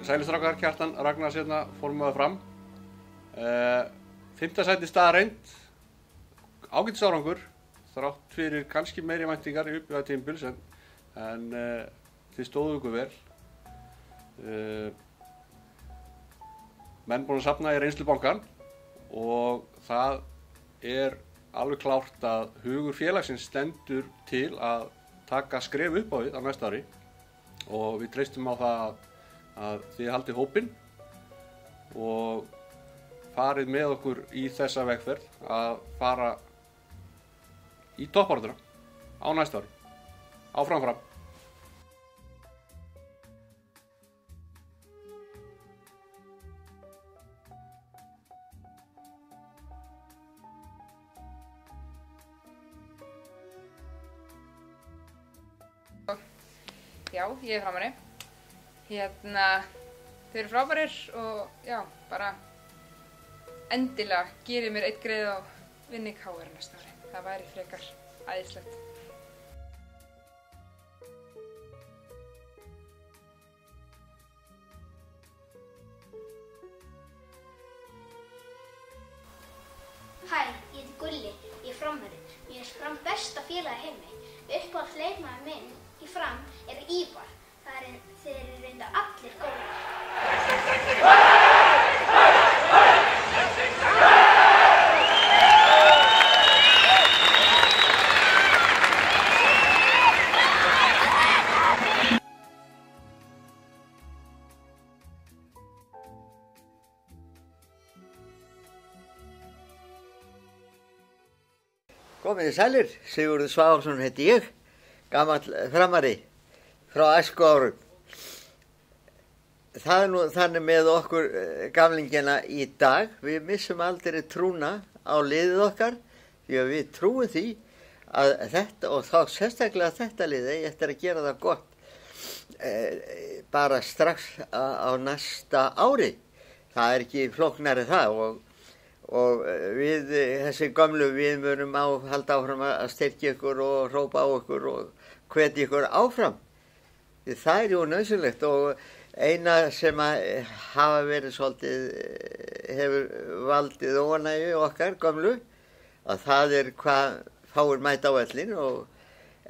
Sælistrákar, Kjartan Ragnars hérna, formaður Fram. 5. sæti staðreynd, ágætis árangur, þrátt fyrir kannski meiri væntingar í uppbyggingu tímabils en þið stóðu ykkur vel. Menn búin að safna í reynslubankann og það er alveg klárt að hugur félagsins stendur til að taka skref upp á við á næsta ári og við treystum á það að þið haldið hópinn og farið með okkur í þessa vegferð að fara í toppbarátuna á næsta ári. Áfram Fram. Já, ég er Framari. Þau eru frábærir og já, bara endilega gerið mér eitt greið á vinni KR næsta ári. Það væri frekar æðislegt. Hæ, ég heiti Gulli, ég er Framari. Mér finnst Fram besta félag í heimi. Uppáhalds leikmaður minn í Fram er Ívar. Þeir eru reyndar allir góðir. Komið sælir, Sigurður Svaholsson heiti ég, gamall Framari frá æskuárum. Það nú þannig með okkur gamlingina í dag, við missum aldrei trúna á liðið okkar því að við trúum því að þetta og þá sérstaklega þetta liðið eigi eftir að gera það gott bara strax á næsta ári. Það er ekki flóknari það og við þessi gömlu við munum halda áfram að styrkja ykkur og hrópa á ykkur og hvetja ykkur áfram. Það er jú nauðsynlegt og eina sem hafa verið svolítið hefur valdið óánægju okkar gömlu að það er hvað fáir mæta á völlinn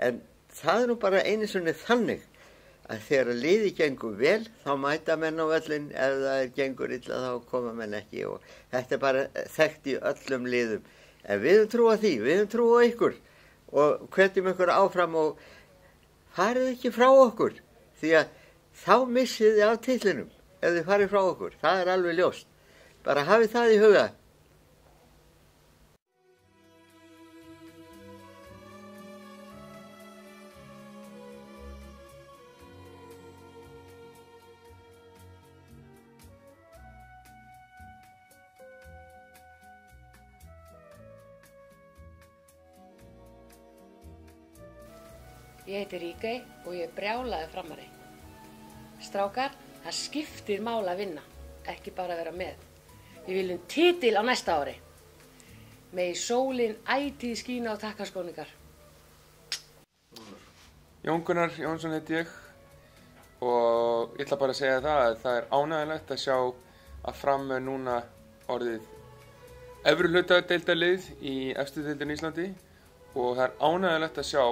en það er nú bara einu sinni þannig að þegar liðið gengur vel þá mæta menn á völlinn, ef það gengur illa þá koma menn ekki og þetta er bara þekkt í öllum liðum. En við höfum trú á því, við höfum trú á ykkur og hvetjum ykkur áfram og farið ekki frá okkur því að þá missið þið af titlinum ef þið farið frá okkur, það er alveg ljóst. Bara hafið það í huga. Ég heiti Ríkey og ég er brjálaður Framari. Strákar, það skiptir máli að vinna, ekki bara vera með. Við viljum titil á næsta ári. Megi sólin ætíð skína á takkaskóningar. Jón Gunnar Jónsson heiti ég og ég ætla bara að segja það að það er ánægjulegt að sjá að Fram er núna orðið efri hlutadeildarlið í efstu deildinni í Íslandi og það er ánægjulegt að sjá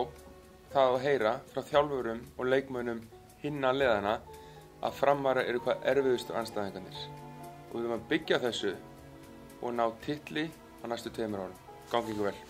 það að heyra frá þjálfurum og leikmönnum hinna liðana að Framarar eru hvað erfiðustu andstæðingarnir og við viljum að byggja þessu og ná titli á næstu 2 árum. Gangi ykkur vel.